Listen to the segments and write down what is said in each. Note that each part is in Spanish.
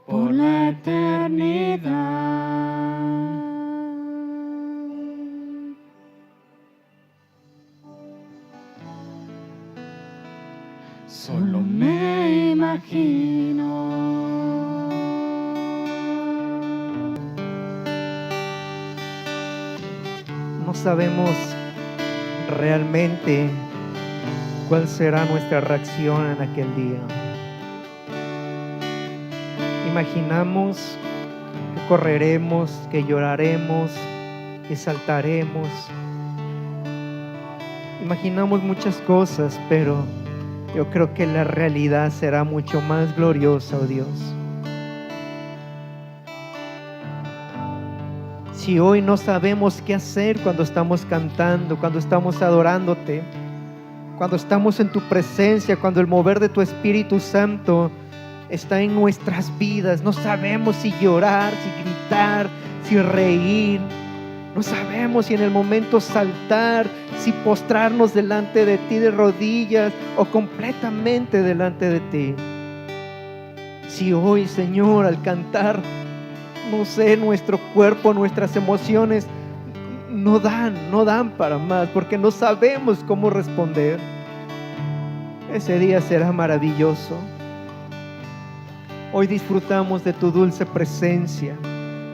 por la eternidad. Solo me imagino No sabemos realmente cuál será nuestra reacción en aquel día. Imaginamos que correremos, que lloraremos, que saltaremos. Imaginamos muchas cosas, pero yo creo que la realidad será mucho más gloriosa, oh Dios. Si hoy no sabemos qué hacer cuando estamos cantando, cuando estamos adorándote, cuando estamos en tu presencia, cuando el mover de tu Espíritu Santo está en nuestras vidas, no sabemos si llorar, si gritar, si reír, no sabemos si en el momento saltar, si postrarnos delante de ti de rodillas o completamente delante de ti. Si hoy, Señor, al cantar, no sé, nuestro cuerpo, nuestras emociones no dan para más, porque no sabemos cómo responder, ese día será maravilloso. Hoy disfrutamos de tu dulce presencia,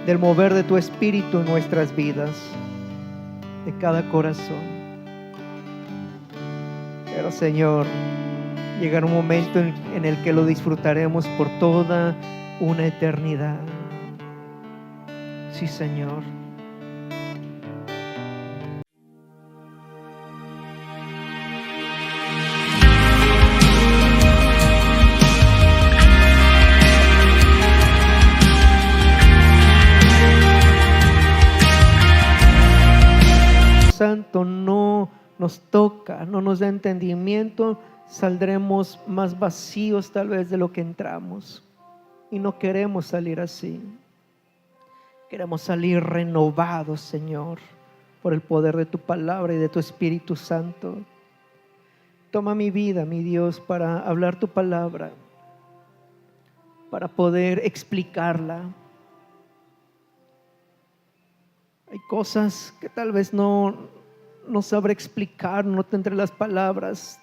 del mover de tu Espíritu en nuestras vidas, de cada corazón. Pero Señor, llegará un momento en el que lo disfrutaremos por toda una eternidad. Sí, Señor. Santo no nos toca, no nos da entendimiento, saldremos más vacíos tal vez de lo que entramos. Y no queremos salir así. Queremos salir renovados, Señor, por el poder de tu palabra y de tu Espíritu Santo. Toma mi vida, mi Dios, para hablar tu palabra, para poder explicarla. Hay cosas que tal vez no sabré explicar, no tendré las palabras.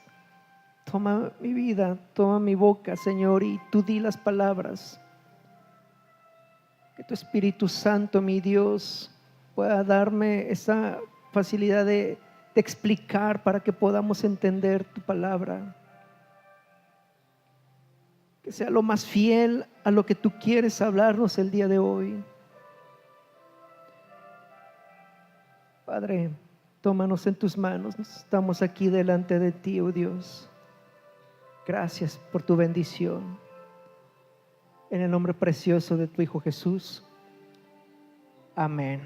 Toma mi vida, toma mi boca, Señor, y tú di las palabras. Que tu Espíritu Santo, mi Dios, pueda darme esa facilidad de explicar para que podamos entender tu palabra. Que sea lo más fiel a lo que tú quieres hablarnos el día de hoy. Padre, tómanos en tus manos. Estamos aquí delante de ti, oh Dios. Gracias por tu bendición. En el nombre precioso de tu Hijo Jesús. Amén.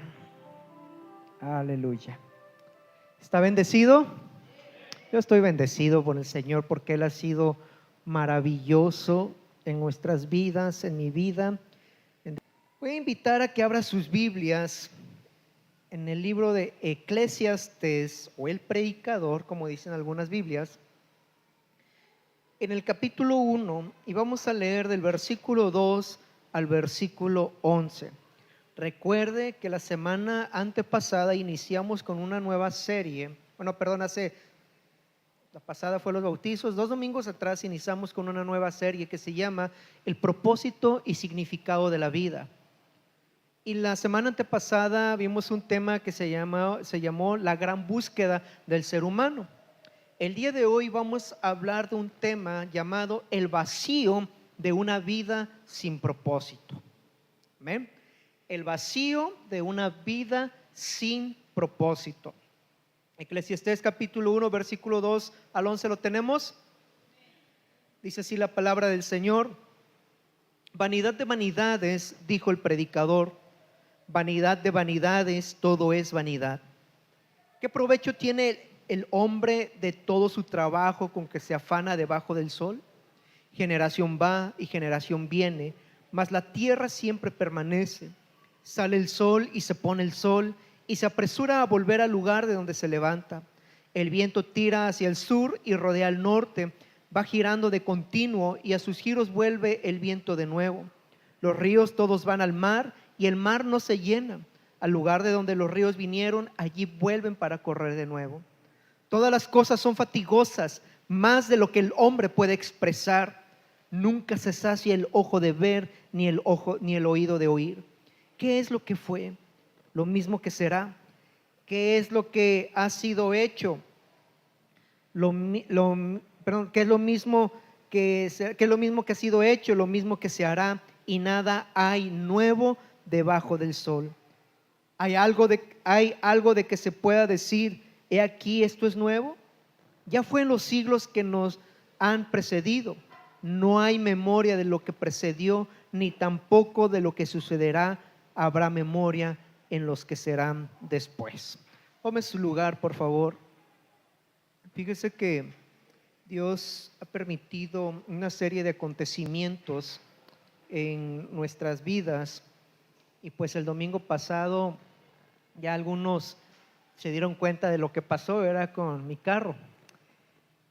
Aleluya. ¿Está bendecido? Yo estoy bendecido por el Señor porque Él ha sido maravilloso en nuestras vidas, en mi vida. Voy a invitar a que abra sus Biblias en el libro de Eclesiastés, o el predicador, como dicen algunas Biblias, en el capítulo 1, y vamos a leer del versículo 2 al versículo 11. Recuerde que la semana antepasada iniciamos con una nueva serie. La pasada fue los bautizos. 2 domingos atrás iniciamos con una nueva serie que se llama El propósito y significado de la vida. Y la semana antepasada vimos un tema que se llamó la gran búsqueda del ser humano. El día de hoy vamos a hablar de un tema llamado el vacío de una vida sin propósito. ¿Amén? El vacío de una vida sin propósito. Eclesiastés capítulo 1, versículo 2 al 11, ¿lo tenemos? Dice así la palabra del Señor: vanidad de vanidades, dijo el predicador, vanidad de vanidades, todo es vanidad. ¿Qué provecho tiene el hombre de todo su trabajo con que se afana debajo del sol? Generación va y generación viene, mas la tierra siempre permanece. Sale el sol y se pone el sol, y se apresura a volver al lugar de donde se levanta. El viento tira hacia el sur y rodea al norte, va girando de continuo, y a sus giros vuelve el viento de nuevo. Los ríos todos van al mar y el mar no se llena. Al lugar de donde los ríos vinieron, allí vuelven para correr de nuevo. Todas las cosas son fatigosas, más de lo que el hombre puede expresar. Nunca se sacia el ojo de ver, ni el oído de oír. ¿Qué es lo que fue? Lo mismo que será. ¿Qué es lo que ha sido hecho? ¿Qué es lo mismo qué es lo mismo que ha sido hecho, lo mismo que se hará, y nada hay nuevo debajo del sol? ¿Hay algo de que se pueda decir, he aquí, esto es nuevo? Ya fue en los siglos que nos han precedido. No hay memoria de lo que precedió, ni tampoco de lo que sucederá habrá memoria en los que serán después. Tome su lugar, por favor. Fíjese que Dios ha permitido una serie de acontecimientos en nuestras vidas, y pues el domingo pasado ya algunos se dieron cuenta de lo que pasó, era con mi carro.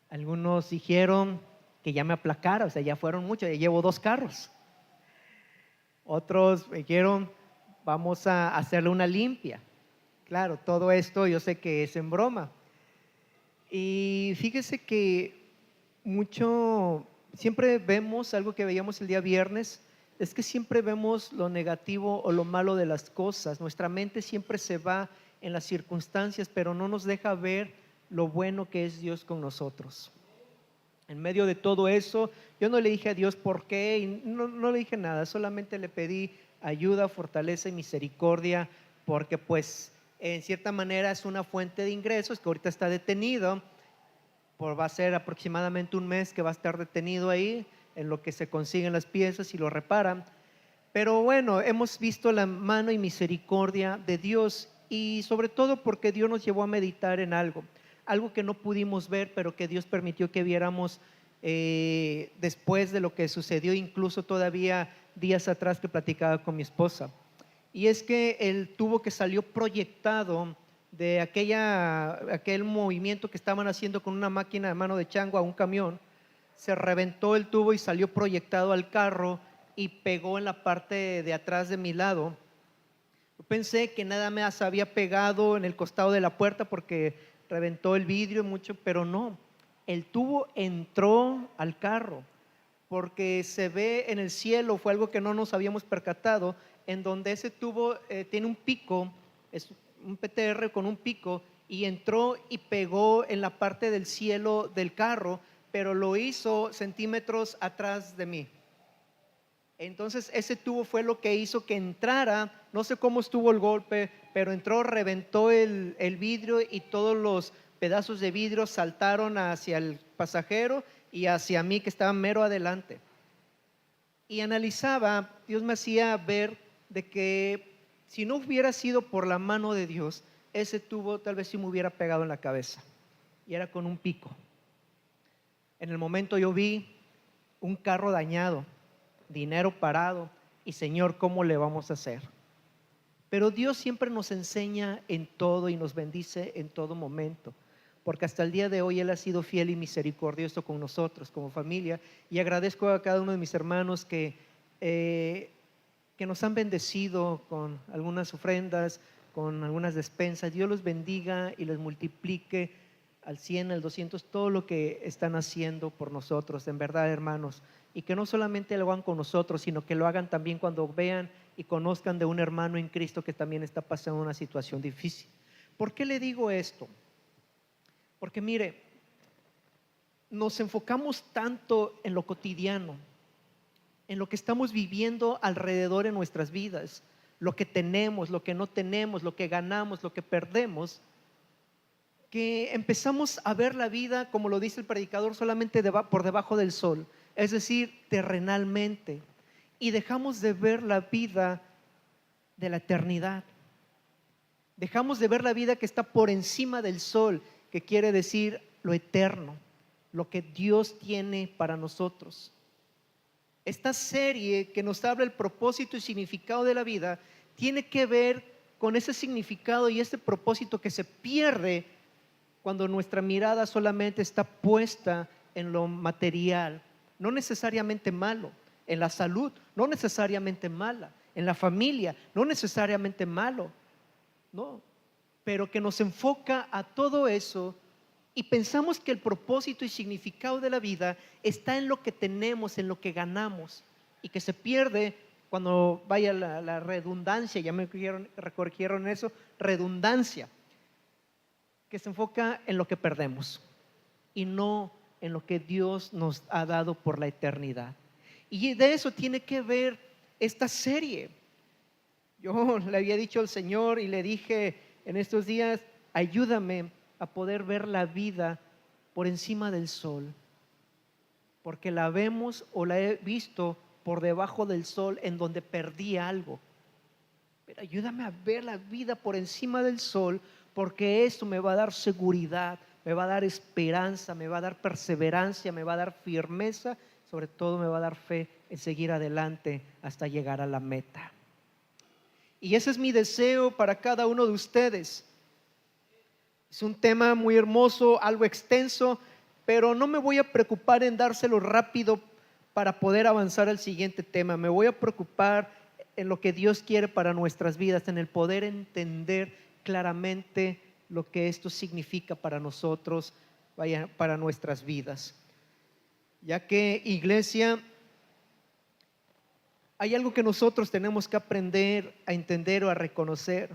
Algunos dijeron que ya me aplacara, o sea, ya fueron muchos, ya llevo 2 carros. Otros me dijeron, vamos a hacerle una limpia. Claro, todo esto yo sé que es en broma. Y fíjese que siempre vemos algo que veíamos el día viernes, es que siempre vemos lo negativo o lo malo de las cosas. Nuestra mente siempre se va en las circunstancias, pero no nos deja ver lo bueno que es Dios con nosotros. En medio de todo eso, yo no le dije a Dios por qué, y no le dije nada, solamente le pedí ayuda, fortaleza y misericordia, porque pues en cierta manera es una fuente de ingresos que ahorita está detenido, va a ser aproximadamente un mes que va a estar detenido ahí, en lo que se consiguen las piezas y lo reparan. Pero bueno, hemos visto la mano y misericordia de Dios, y sobre todo porque Dios nos llevó a meditar en algo que no pudimos ver, pero que Dios permitió que viéramos después de lo que sucedió, incluso todavía días atrás que platicaba con mi esposa. Y es que el tubo que salió proyectado de aquel movimiento que estaban haciendo con una máquina de mano de chango a un camión, se reventó el tubo y salió proyectado al carro y pegó en la parte de atrás de mi lado. Yo pensé que nada más había pegado en el costado de la puerta porque reventó el vidrio mucho, pero no, el tubo entró al carro, porque se ve en el cielo, fue algo que no nos habíamos percatado, en donde ese tubo tiene un pico, es un PTR con un pico, y entró y pegó en la parte del cielo del carro, pero lo hizo centímetros atrás de mí. Entonces ese tubo fue lo que hizo que entrara, no sé cómo estuvo el golpe, pero entró, reventó el vidrio, y todos los pedazos de vidrio saltaron hacia el pasajero y hacia mí, que estaba mero adelante. Y analizaba, Dios me hacía ver de que si no hubiera sido por la mano de Dios, ese tubo tal vez sí me hubiera pegado en la cabeza, y era con un pico. En el momento yo vi un carro dañado, dinero parado, y Señor, ¿cómo le vamos a hacer? Pero Dios siempre nos enseña en todo y nos bendice en todo momento, porque hasta el día de hoy Él ha sido fiel y misericordioso con nosotros como familia, y agradezco a cada uno de mis hermanos que nos han bendecido con algunas ofrendas, con algunas despensas. Dios los bendiga y les multiplique al 100, al 200, todo lo que están haciendo por nosotros, en verdad, hermanos. Y que no solamente lo hagan con nosotros, sino que lo hagan también cuando vean y conozcan de un hermano en Cristo que también está pasando una situación difícil. ¿Por qué le digo esto? Porque mire, nos enfocamos tanto en lo cotidiano, en lo que estamos viviendo alrededor en nuestras vidas, lo que tenemos, lo que no tenemos, lo que ganamos, lo que perdemos, que empezamos a ver la vida, como lo dice el predicador, solamente por debajo del sol, es decir, terrenalmente, y dejamos de ver la vida de la eternidad. Dejamos de ver la vida que está por encima del sol, que quiere decir lo eterno, lo que Dios tiene para nosotros. Esta serie que nos habla el propósito y significado de la vida tiene que ver con ese significado y ese propósito que se pierde cuando nuestra mirada solamente está puesta en lo material, no necesariamente malo, en la salud, no necesariamente mala, en la familia, no necesariamente malo, no, pero que nos enfoca a todo eso y pensamos que el propósito y significado de la vida está en lo que tenemos, en lo que ganamos, y que se pierde cuando vaya la redundancia, ya me corrigieron eso, redundancia, que se enfoca en lo que perdemos y no en lo que Dios nos ha dado por la eternidad. Y de eso tiene que ver esta serie. Yo le había dicho al Señor y le dije en estos días, ayúdame a poder ver la vida por encima del sol, porque la vemos o la he visto por debajo del sol en donde perdí algo. Pero ayúdame a ver la vida por encima del sol, porque eso me va a dar seguridad, me va a dar esperanza, me va a dar perseverancia, me va a dar firmeza, sobre todo me va a dar fe en seguir adelante hasta llegar a la meta. Y ese es mi deseo para cada uno de ustedes. Es un tema muy hermoso, algo extenso, pero no me voy a preocupar en dárselo rápido para poder avanzar al siguiente tema. Me voy a preocupar en lo que Dios quiere para nuestras vidas, en el poder entender claramente lo que esto significa para nosotros, para nuestras vidas. Ya que, iglesia, hay algo que nosotros tenemos que aprender a entender o a reconocer,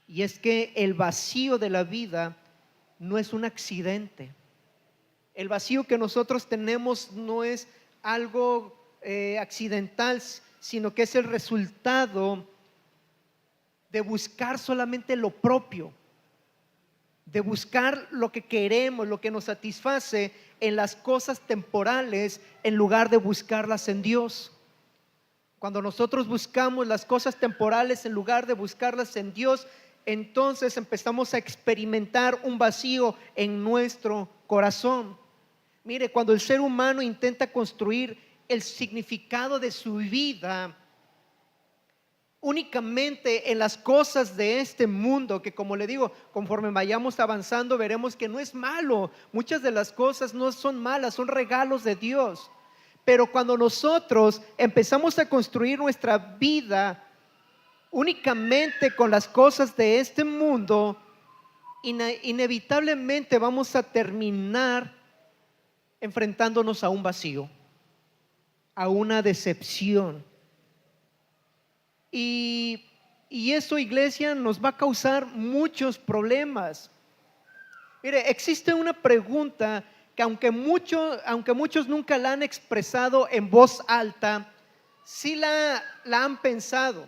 y es que el vacío de la vida no es un accidente. El vacío que nosotros tenemos no es algo accidental, sino que es el resultado de buscar solamente lo propio, de buscar lo que queremos, lo que nos satisface en las cosas temporales, en lugar de buscarlas en Dios. Cuando nosotros buscamos las cosas temporales en lugar de buscarlas en Dios, entonces empezamos a experimentar un vacío en nuestro corazón. Mire, cuando el ser humano intenta construir el significado de su vida únicamente en las cosas de este mundo, que como le digo, conforme vayamos avanzando veremos que no es malo, muchas de las cosas no son malas, son regalos de Dios. Pero cuando nosotros empezamos a construir nuestra vida únicamente con las cosas de este mundo, inevitablemente vamos a terminar enfrentándonos a un vacío, a una decepción. Y eso, iglesia, nos va a causar muchos problemas. Mire, existe una pregunta que aunque muchos nunca la han expresado en voz alta, sí la han pensado,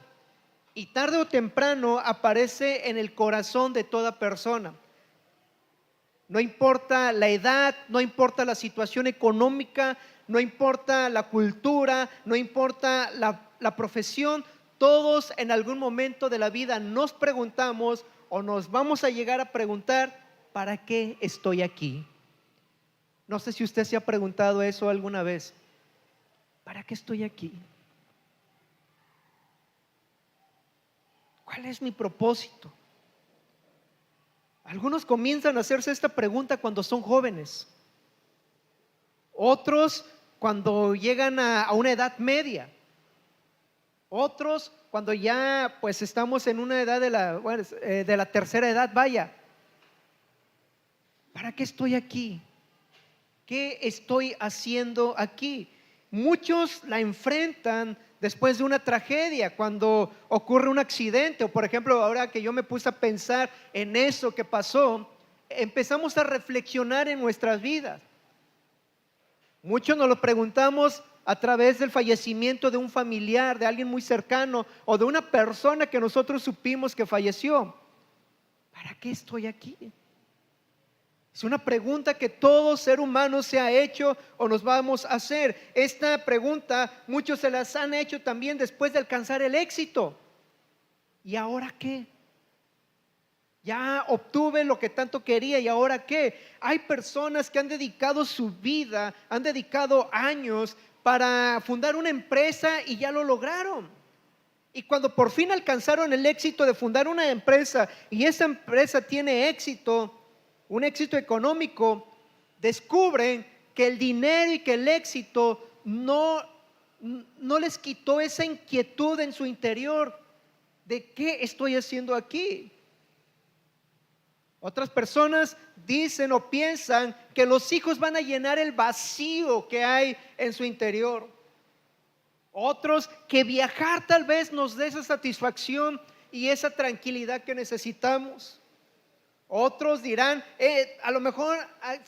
y tarde o temprano aparece en el corazón de toda persona. No importa la edad, no importa la situación económica, no importa la cultura, no importa la profesión, todos en algún momento de la vida nos preguntamos o nos vamos a llegar a preguntar, ¿para qué estoy aquí? No sé si usted se ha preguntado eso alguna vez. ¿Para qué estoy aquí? ¿Cuál es mi propósito? Algunos comienzan a hacerse esta pregunta cuando son jóvenes. Otros cuando llegan a una edad media. Otros cuando ya pues estamos en una edad de la tercera edad, vaya. ¿Para qué estoy aquí? ¿Qué estoy haciendo aquí? Muchos la enfrentan después de una tragedia, cuando ocurre un accidente, o por ejemplo, ahora que yo me puse a pensar en eso que pasó, empezamos a reflexionar en nuestras vidas. Muchos nos lo preguntamos a través del fallecimiento de un familiar, de alguien muy cercano, o de una persona que nosotros supimos que falleció. ¿Para qué estoy aquí? Es una pregunta que todo ser humano se ha hecho o nos vamos a hacer. Esta pregunta muchos se las han hecho también después de alcanzar el éxito. ¿Y ahora qué? Ya obtuve lo que tanto quería, ¿y ahora qué? Hay personas que han dedicado su vida, han dedicado años para fundar una empresa y ya lo lograron. Y cuando por fin alcanzaron el éxito de fundar una empresa y esa empresa tiene éxito, un éxito económico, descubren que el dinero y que el éxito no no les quitó esa inquietud en su interior de qué estoy haciendo aquí. Otras personas dicen o piensan que los hijos van a llenar el vacío que hay en su interior. Otros que viajar tal vez nos dé esa satisfacción y esa tranquilidad que necesitamos. Otros dirán, a lo mejor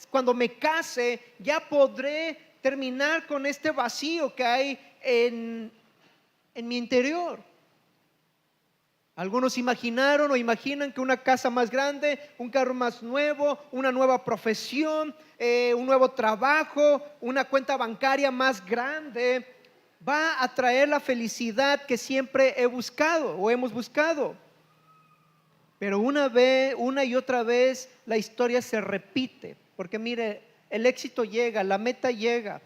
cuando me case ya podré terminar con este vacío que hay en mi interior. Algunos imaginaron o imaginan que una casa más grande, un carro más nuevo, una nueva profesión, un nuevo trabajo, una cuenta bancaria más grande va a traer la felicidad que siempre he buscado o hemos buscado. Pero una y otra vez la historia se repite, porque mire, el éxito llega, la meta llega,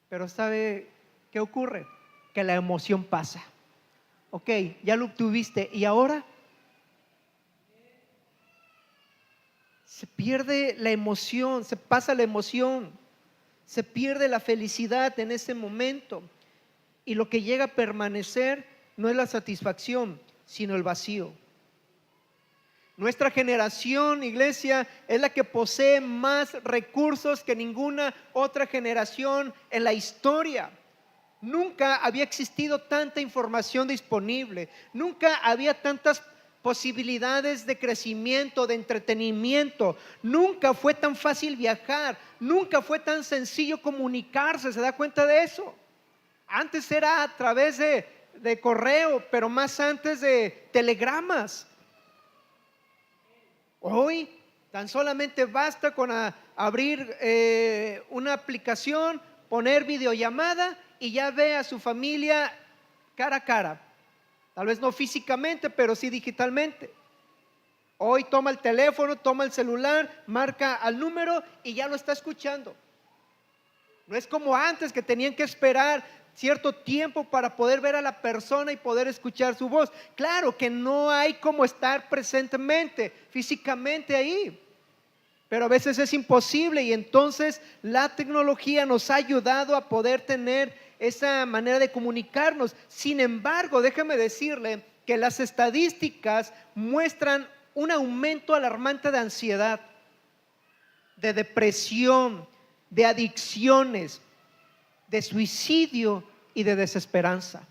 pero ¿sabe qué ocurre? Que la emoción pasa. Ok, ya lo obtuviste, ¿y ahora? Se pierde la emoción, se pasa la emoción, se pierde la felicidad en ese momento, y lo que llega a permanecer no es la satisfacción, sino el vacío. Nuestra generación, iglesia, es la que posee más recursos que ninguna otra generación en la historia. Nunca había existido tanta información disponible, nunca había tantas posibilidades de crecimiento, de entretenimiento, nunca fue tan fácil viajar, nunca fue tan sencillo comunicarse. ¿Se da cuenta de eso? Antes era a través de correo, pero más antes de telegramas. Hoy tan solamente basta con abrir una aplicación, poner videollamada y ya ve a su familia cara a cara. Tal vez no físicamente, pero sí digitalmente. Hoy toma el teléfono, toma el celular, marca al número y ya lo está escuchando. No es como antes, que tenían que esperar cierto tiempo para poder ver a la persona y poder escuchar su voz. Claro que no hay como estar presentemente, físicamente ahí, pero a veces es imposible, y entonces la tecnología nos ha ayudado a poder tener esa manera de comunicarnos. Sin embargo, déjame decirle que las estadísticas muestran un aumento alarmante de ansiedad, de depresión, de adicciones, de suicidio y de desesperanza.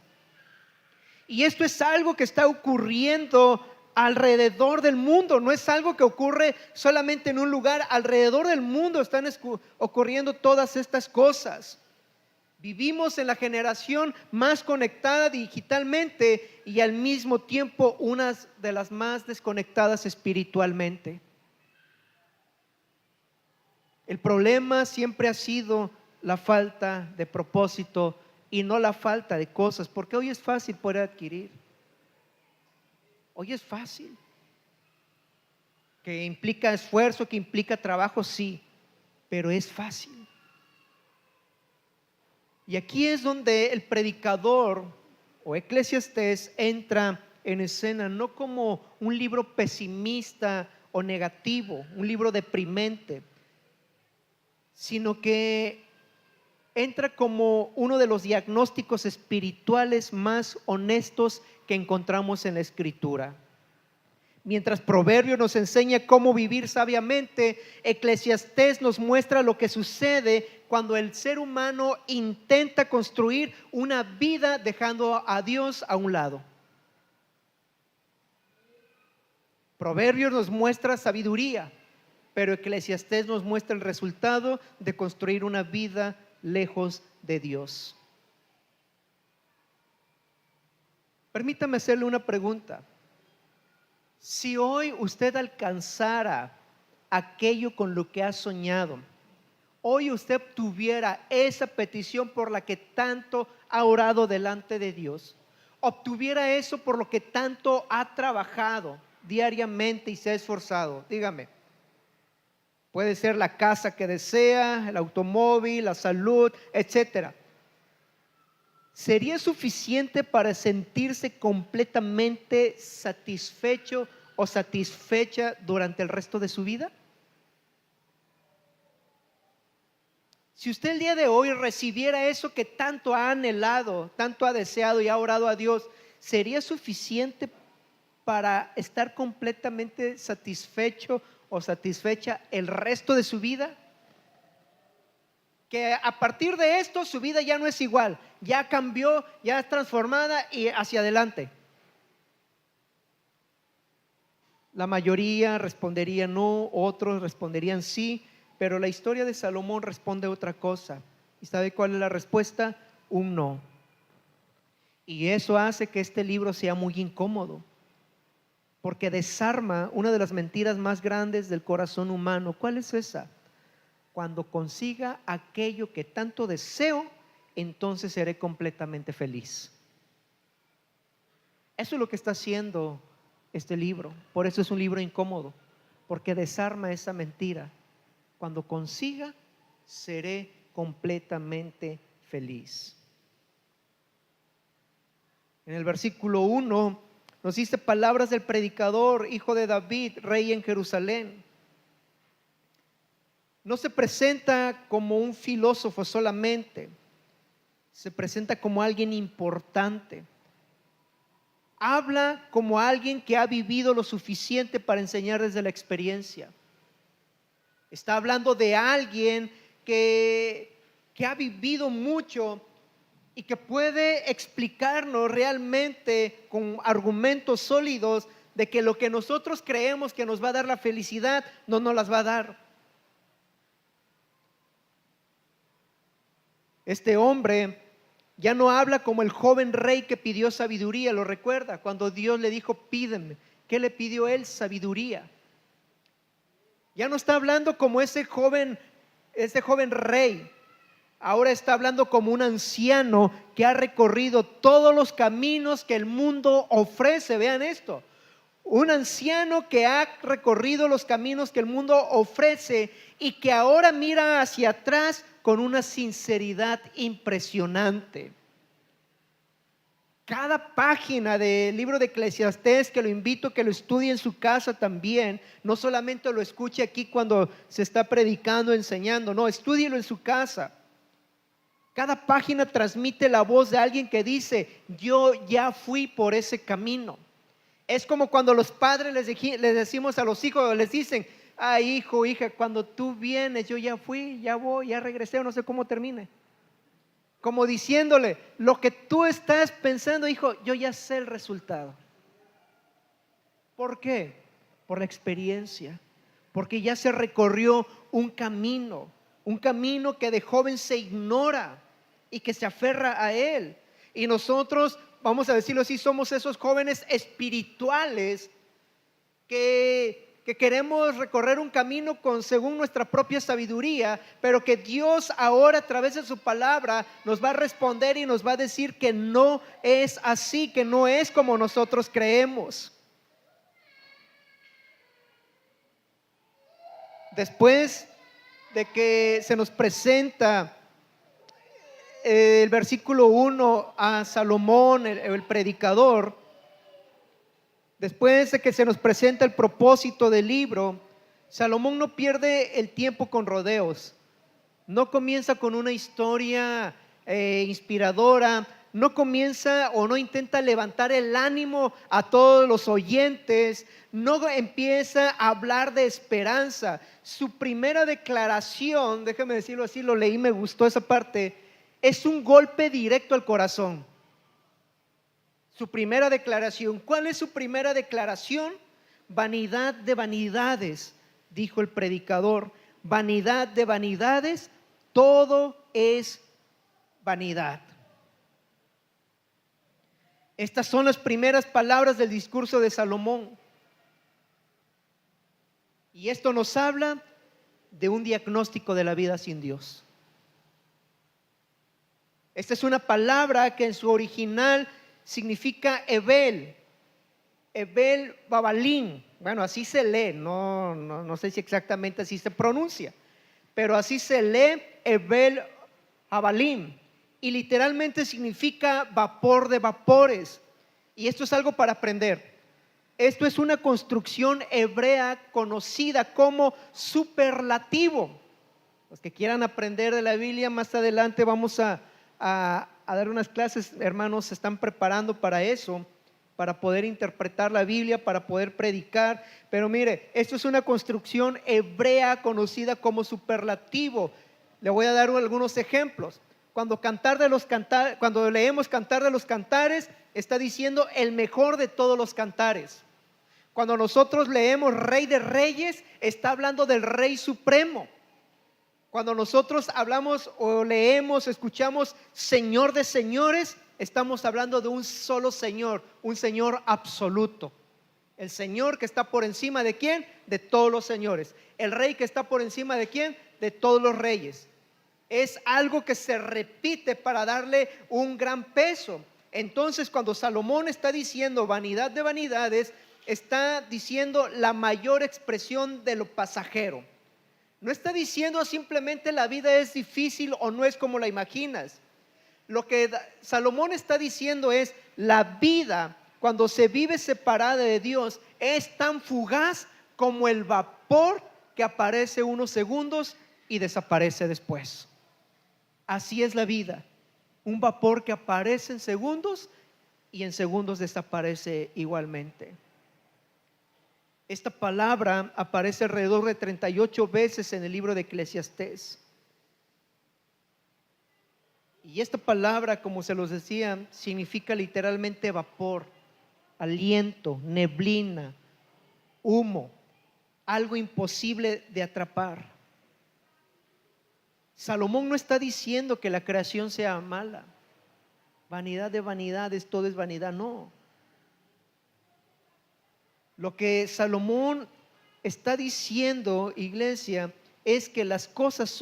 Y esto es algo que está ocurriendo alrededor del mundo, no es algo que ocurre solamente en un lugar. Alrededor del mundo están ocurriendo todas estas cosas. Vivimos en la generación más conectada digitalmente y al mismo tiempo una de las más desconectadas espiritualmente. El problema siempre ha sido la falta de propósito y no la falta de cosas, porque hoy es fácil poder adquirir. Hoy es fácil. Que implica esfuerzo, que implica trabajo, sí, pero es fácil. Y aquí es donde el predicador o Eclesiastés entra en escena, no como un libro pesimista o negativo, un libro deprimente, sino que entra como uno de los diagnósticos espirituales más honestos que encontramos en la Escritura. Mientras Proverbios nos enseña cómo vivir sabiamente, Eclesiastés nos muestra lo que sucede cuando el ser humano intenta construir una vida dejando a Dios a un lado. Proverbios nos muestra sabiduría, pero Eclesiastés nos muestra el resultado de construir una vida lejos de Dios. Permítame hacerle una pregunta. Si hoy usted alcanzara aquello con lo que ha soñado, hoy usted tuviera esa petición por la que tanto ha orado delante de Dios, obtuviera eso por lo que tanto ha trabajado diariamente y se ha esforzado, dígame, puede ser la casa que desea, el automóvil, la salud, etcétera. ¿Sería suficiente para sentirse completamente satisfecho o satisfecha durante el resto de su vida? Si usted el día de hoy recibiera eso que tanto ha anhelado, tanto ha deseado y ha orado a Dios, ¿sería suficiente para estar completamente satisfecho o satisfecha el resto de su vida? Que a partir de esto su vida ya no es igual, ya cambió, ya es transformada y hacia adelante. La mayoría respondería no, otros responderían sí, pero la historia de Salomón responde otra cosa. ¿Y sabe cuál es la respuesta? Un no. Y eso hace que este libro sea muy incómodo, porque desarma una de las mentiras más grandes del corazón humano. ¿Cuál es esa? Cuando consiga aquello que tanto deseo, entonces seré completamente feliz. Eso es lo que está haciendo este libro. Por eso es un libro incómodo, porque desarma esa mentira. Cuando consiga, seré completamente feliz. En el versículo 1 nos dice palabras del predicador, hijo de David, rey en Jerusalén. No se presenta como un filósofo solamente, se presenta como alguien importante. Habla como alguien que ha vivido lo suficiente para enseñar desde la experiencia. Está hablando de alguien que ha vivido mucho y que puede explicarnos realmente con argumentos sólidos de que lo que nosotros creemos que nos va a dar la felicidad no nos las va a dar. Este hombre ya no habla como el joven rey que pidió sabiduría, lo recuerda, cuando Dios le dijo pídeme. ¿Qué le pidió él? Sabiduría. Ya no está hablando como ese joven rey. Ahora está hablando como un anciano que ha recorrido todos los caminos que el mundo ofrece. Vean esto. Un anciano que ha recorrido los caminos que el mundo ofrece y que ahora mira hacia atrás con una sinceridad impresionante. Cada página del libro de Eclesiastés, que lo invito a que lo estudie en su casa también, no solamente lo escuche aquí cuando se está predicando, enseñando, no, estúdielo en su casa. Cada página transmite la voz de alguien que dice, yo ya fui por ese camino. Es como cuando los padres les decimos a los hijos, les dicen, hijo, hija, cuando tú vienes, yo ya fui, ya voy, ya regresé, o no sé cómo termine. Como diciéndole, lo que tú estás pensando, hijo, yo ya sé el resultado. ¿Por qué? Por la experiencia, porque ya se recorrió un camino que de joven se ignora y que se aferra a él. Y nosotros, vamos a decirlo así, somos esos jóvenes espirituales que queremos recorrer un camino según nuestra propia sabiduría, pero que Dios ahora a través de su palabra nos va a responder y nos va a decir que no es así, que no es como nosotros creemos. Después de que se nos presenta el versículo 1 a Salomón, el predicador, después de que se nos presenta el propósito del libro, Salomón no pierde el tiempo con rodeos. No comienza con una historia inspiradora, no comienza o no intenta levantar el ánimo a todos los oyentes, no empieza a hablar de esperanza. Su primera declaración, déjame decirlo así, lo leí, me gustó esa parte, es un golpe directo al corazón. Su primera declaración. ¿Cuál es su primera declaración? Vanidad de vanidades, dijo el predicador. Vanidad de vanidades, todo es vanidad. Estas son las primeras palabras del discurso de Salomón. Y esto nos habla de un diagnóstico de la vida sin Dios. Esta es una palabra que en su original significa Ebel Babalín. Bueno, así se lee, no sé si exactamente así se pronuncia, pero así se lee Ebel Babalín. Y literalmente significa vapor de vapores. Y esto es algo para aprender. Esto es una construcción hebrea conocida como superlativo. Los que quieran aprender de la Biblia, más adelante vamos a dar unas clases, hermanos, se están preparando para eso, para poder interpretar la Biblia, para poder predicar. Pero mire, esto es una construcción hebrea conocida como superlativo. Le voy a dar algunos ejemplos. Cuando leemos Cantar de los Cantares, está diciendo el mejor de todos los cantares. Cuando nosotros leemos Rey de Reyes, está hablando del Rey Supremo. Cuando nosotros hablamos o leemos, escuchamos Señor de Señores, estamos hablando de un solo Señor, un Señor absoluto. El Señor que está por encima de ¿quién? De todos los señores. El Rey que está por encima de ¿quién? De todos los reyes. Es algo que se repite para darle un gran peso. Entonces, cuando Salomón está diciendo vanidad de vanidades, está diciendo la mayor expresión de lo pasajero. No está diciendo simplemente la vida es difícil o no es como la imaginas. Lo que Salomón está diciendo es la vida, cuando se vive separada de Dios, es tan fugaz como el vapor que aparece unos segundos y desaparece después. Así es la vida, un vapor que aparece en segundos y en segundos desaparece igualmente. Esta palabra aparece alrededor de 38 veces en el libro de Eclesiastés. Y esta palabra, como se los decía, significa literalmente vapor, aliento, neblina, humo, algo imposible de atrapar. Salomón no está diciendo que la creación sea mala. Vanidad de vanidades, todo es vanidad, no. Lo que Salomón está diciendo, iglesia, es que las cosas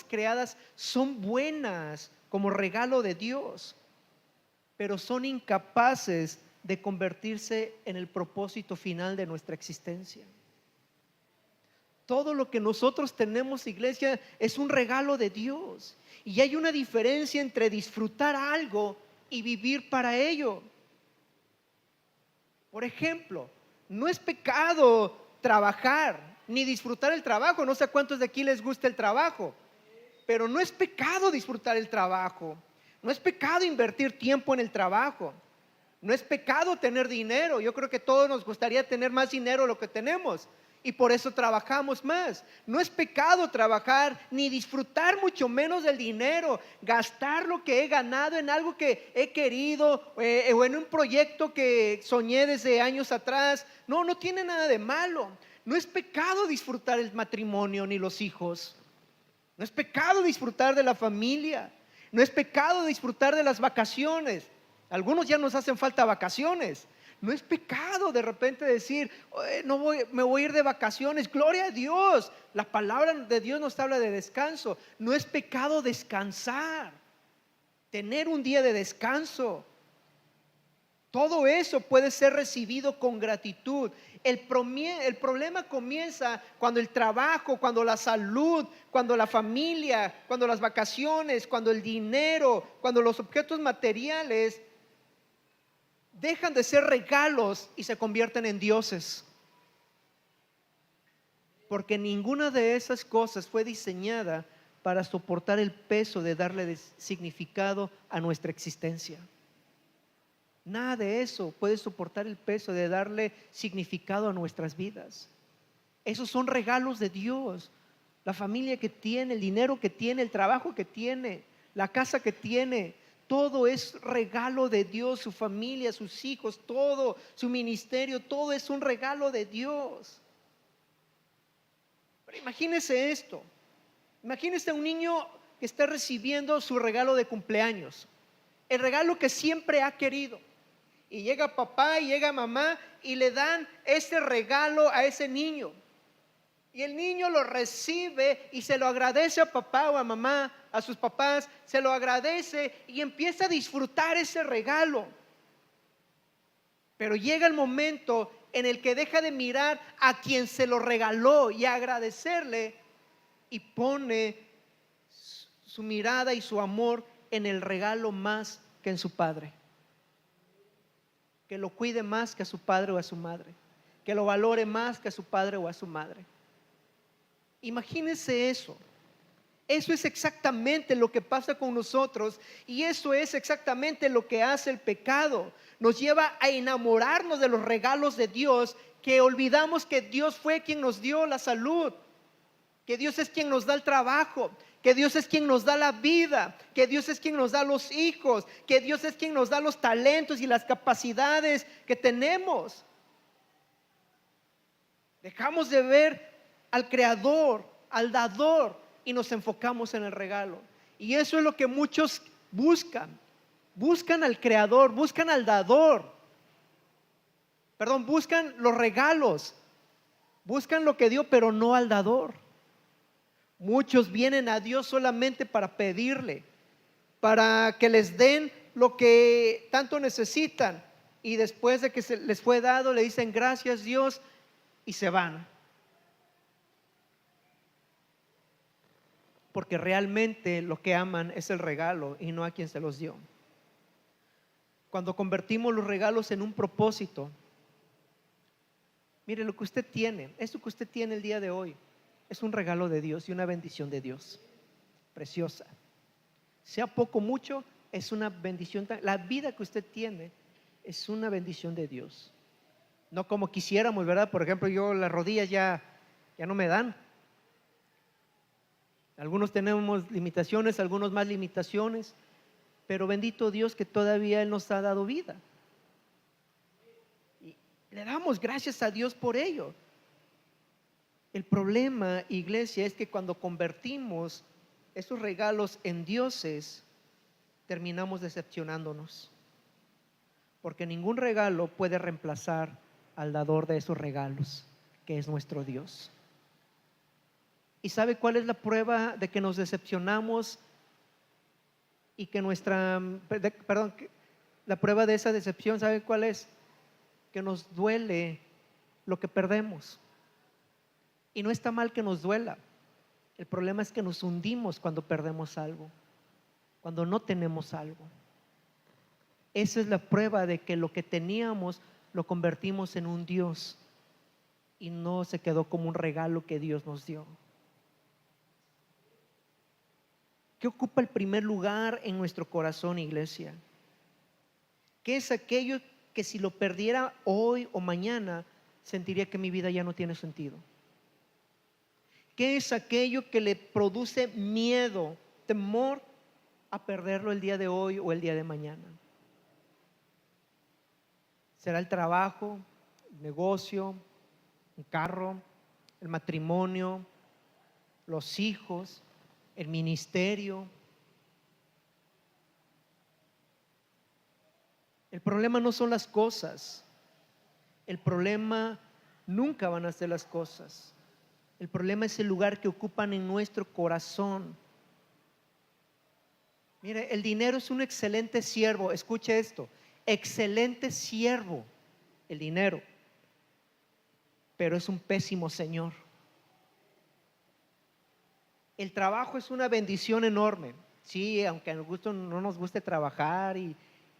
creadas son buenas como regalo de Dios, pero son incapaces de convertirse en el propósito final de nuestra existencia. Todo lo que nosotros tenemos, iglesia, es un regalo de Dios. Y hay una diferencia entre disfrutar algo y vivir para ello. Por ejemplo, no es pecado trabajar ni disfrutar el trabajo. No sé a cuántos de aquí les gusta el trabajo, pero no es pecado disfrutar el trabajo. No es pecado invertir tiempo en el trabajo. No es pecado tener dinero. Yo creo que todos nos gustaría tener más dinero de lo que tenemos y por eso trabajamos más. No es pecado trabajar ni disfrutar mucho menos del dinero, gastar lo que he ganado en algo que he querido o en un proyecto que soñé desde años atrás. No tiene nada de malo. No es pecado disfrutar el matrimonio ni los hijos. No es pecado disfrutar de la familia. No es pecado disfrutar de las vacaciones. Algunos ya nos hacen falta vacaciones. No es pecado de repente decir, me voy a ir de vacaciones. Gloria a Dios. La palabra de Dios nos habla de descanso. No es pecado descansar, tener un día de descanso. Todo eso puede ser recibido con gratitud. El problema comienza cuando el trabajo, cuando la salud, cuando la familia, cuando las vacaciones, cuando el dinero, cuando los objetos materiales dejan de ser regalos y se convierten en dioses. Porque ninguna de esas cosas fue diseñada para soportar el peso de darle significado a nuestra existencia. Nada de eso puede soportar el peso de darle significado a nuestras vidas. Esos son regalos de Dios. La familia que tiene, el dinero que tiene, el trabajo que tiene, la casa que tiene, todo es regalo de Dios. Su familia, sus hijos, todo, su ministerio, todo es un regalo de Dios. Pero imagínese esto. Imagínese un niño que está recibiendo su regalo de cumpleaños, el regalo que siempre ha querido. Y llega papá y llega mamá y le dan ese regalo a ese niño. Y el niño lo recibe y se lo agradece a papá o a mamá, a sus papás, se lo agradece y empieza a disfrutar ese regalo. Pero llega el momento en el que deja de mirar a quien se lo regaló y agradecerle y pone su mirada y su amor en el regalo más que en su padre. Que lo cuide más que a su padre o a su madre, que lo valore más que a su padre o a su madre. Imagínense eso. Eso es exactamente lo que pasa con nosotros y eso es exactamente lo que hace el pecado. Nos lleva a enamorarnos de los regalos de Dios, que olvidamos que Dios fue quien nos dio la salud, que Dios es quien nos da el trabajo, que Dios es quien nos da la vida, que Dios es quien nos da los hijos, que Dios es quien nos da los talentos y las capacidades que tenemos. Dejamos de ver al Creador, al Dador, y nos enfocamos en el regalo. Y eso es lo que muchos buscan. Buscan al Creador, buscan al Dador. Buscan los regalos, buscan lo que dio, pero no al Dador. Muchos vienen a Dios solamente para pedirle, para que les den lo que tanto necesitan, y después de que se les fue dado le dicen gracias Dios y se van. Porque realmente lo que aman es el regalo y no a quien se los dio. Cuando convertimos los regalos en un propósito, mire lo que usted tiene, esto que usted tiene el día de hoy es un regalo de Dios y una bendición de Dios, preciosa. Sea poco o mucho, es una bendición. La vida que usted tiene es una bendición de Dios. No como quisiéramos, ¿verdad? Por ejemplo, yo las rodillas ya no me dan. Algunos tenemos limitaciones, algunos más limitaciones, pero bendito Dios que todavía Él nos ha dado vida. Y le damos gracias a Dios por ello. El problema, iglesia, es que cuando convertimos esos regalos en dioses, terminamos decepcionándonos. Porque ningún regalo puede reemplazar al dador de esos regalos, que es nuestro Dios. ¿Y sabe cuál es la prueba de que nos decepcionamos y que la prueba de esa decepción, ¿sabe cuál es? Que nos duele lo que perdemos. Y no está mal que nos duela. El problema es que nos hundimos cuando perdemos algo, cuando no tenemos algo. Esa es la prueba de que lo que teníamos lo convertimos en un Dios y no se quedó como un regalo que Dios nos dio. ¿Qué ocupa el primer lugar en nuestro corazón, iglesia? ¿Qué es aquello que si lo perdiera hoy o mañana, sentiría que mi vida ya no tiene sentido? ¿Qué es aquello que le produce miedo, temor a perderlo el día de hoy o el día de mañana? ¿Será el trabajo, el negocio, un carro, el matrimonio, los hijos, el ministerio? El problema no son las cosas. El problema nunca van a ser las cosas. El problema es el lugar que ocupan en nuestro corazón. Mire, el dinero es un excelente siervo. Escuche esto, excelente siervo el dinero, pero es un pésimo señor. El trabajo es una bendición enorme. Sí, aunque no nos guste trabajar